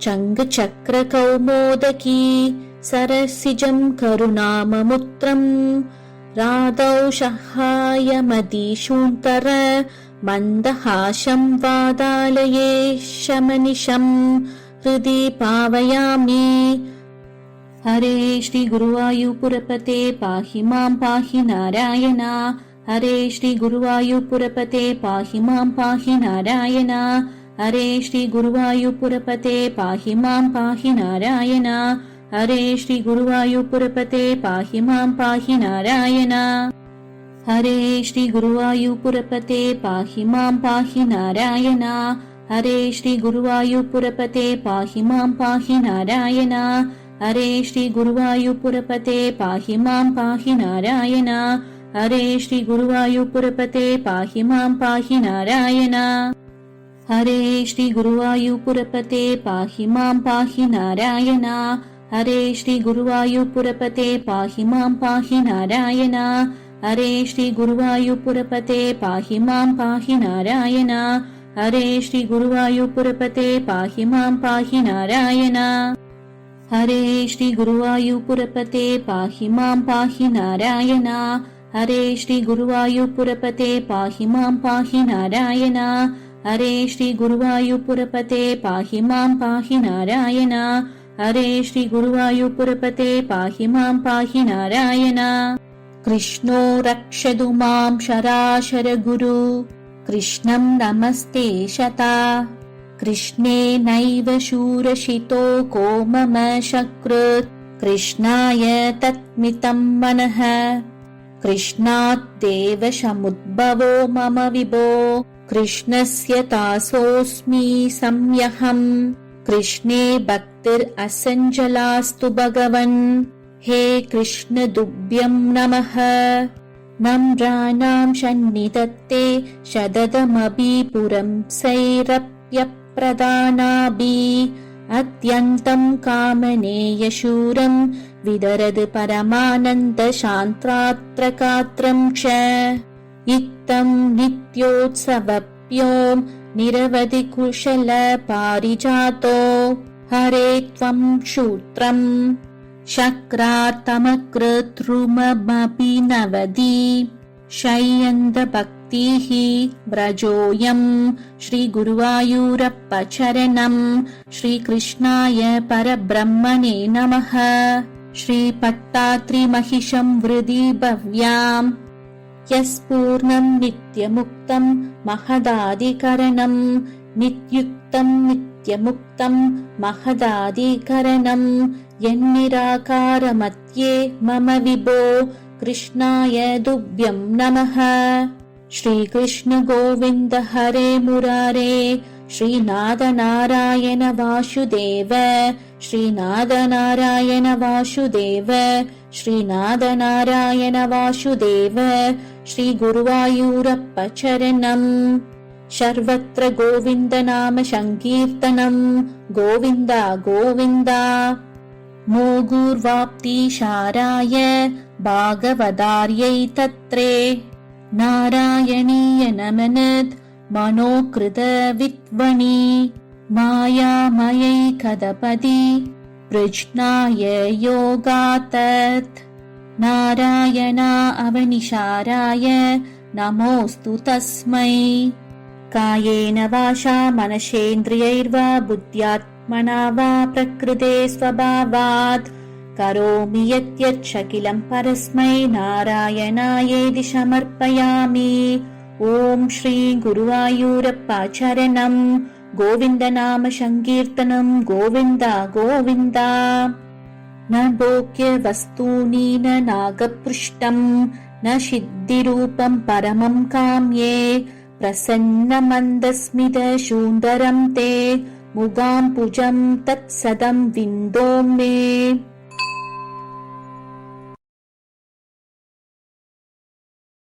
चङ्गचक्रकौमोदकी सरसिजं करुणाममुत्रं राधौ सहायमदीशून्तर मन्दहासं वादालये शमनिशं हृदि पावयामि। हरे श्री गुरुवायुपुरपते पाहि मां पाहि नारायण। हरे श्री गुरुवायुपुरपते पाहि मां पाहि नारायण। हरे श्री गुरुवायुपुरपते पाहि मां पाहि नारायण। हरे श्री गुरुवायुपुरपते पाहि मां पाहि नारायण। हरे श्री गुरुवायुपुरपते पाहि मां पाहि नारायण। हरे श्री गुरुवायुपुरपते पाहि मां पाहि नारायण। हरे श्री गुरुवायुपुरपते पाहि मां पाहि नारायण। हरे श्री गुरुवायुपुरपते पाहि मां पाहि नारायण। हरे श्री गुरुवायुपुरपते पाहि मां पाहि नारायण। हरे श्री गुरुवायुपुरपते पाहि मां पाहि नारायण। हरे श्री गुरुवायुपुरपते पाहि मां पाहि नारायण। हरे श्री गुरुवायुपुरपते पाहि मां पाहि नारायण। हरे श्री गुरुवायुपुरपते पाहि मां पाहि नारायण। हरे श्री गुरुवायुपुरपते पाहि मां पाहि नारायण। हरे श्री गुरुवायुपुरपते पाहि मां पाहि नारायण। हरे श्री गुरुवायुपुरपते पाहि मां पाहि नारायण। कृष्णो रक्षतु मां शराशरगुरु कृष्णं नमस्ते शता। कृष्णेनैव शूरशितो को मम शकृत् कृष्णाय तत्मितं मनः। कृष्णाद्देव समुद्भवो मम विभो कृष्णस्य दासोऽस्मि संयहम्। कृष्णे भक्तिरसञ्जलास्तु भगवन्। हे कृष्ण तुभ्यं नमः। नम्राणां सन्निधत्ते शतदमपि पुरंसैरप्यप्रदानाभिः अत्यन्तं कामनेयशूरं विदरद् परमानन्दशान्त्रात्रकात्रं च। इत्थं नित्योत्सवप्यों निरवधि कुशलपारिजातो हरे त्वं शूत्रम् शक्रार्तमकृद्रुममपि नवति शय्यन्तभक्तिः व्रजोऽयं श्रीगुरुवायूरप्पचरणं। श्रीकृष्णाय परब्रह्मणे नमः। श्रीपट्टात्रिमहिषं वृदि भव्यां यस्पूर्णं नित्यमुक्तं महदादिकरणं नित्युक्तं नित्यमुक्तं महदादिकरणं यन्निराकारमत्ये मम विभो कृष्णाय तुभ्यं नमः। श्रीकृष्ण गोविन्द हरे मुरारे श्रीनाथ नारायण वासुदेव। श्रीनाथ नारायण वासुदेव। श्रीनाथ नारायण वासुदेव। श्रीगुरुवायूरप्पचरणम्। सर्वत्र गोविन्द नाम संकीर्तनं गोविन्द गोविन्द। मोघुर्वाप्तिसाराय भागवतार्यै तत्रे नारायणीय नमनत् मनोकृतविद्वनि मायामयै कदपदि प्रज्ञाय योगातत्। नारायण अवनिशाराय नमोऽस्तु तस्मै। कायेन वाचा मनसेन्द्रियैर्वा बुद्ध्यात्मना वा प्रकृते स्वभावात् करोमि यद्यच्छकिलं परस्मै नारायणायेति समर्पयामि। ॐ श्री गुरुवायूरप्पचरणं गोविन्द नाम संकीर्तनं गोविन्द गोविन्द। न भोग्यवस्तूनि न नागपृष्टं न सिद्धिरूपं परमं काम्ये प्रसन्नमन्दस्मितशून्दरं ते मुगाम्बुजं तत्सदं विन्दो मे।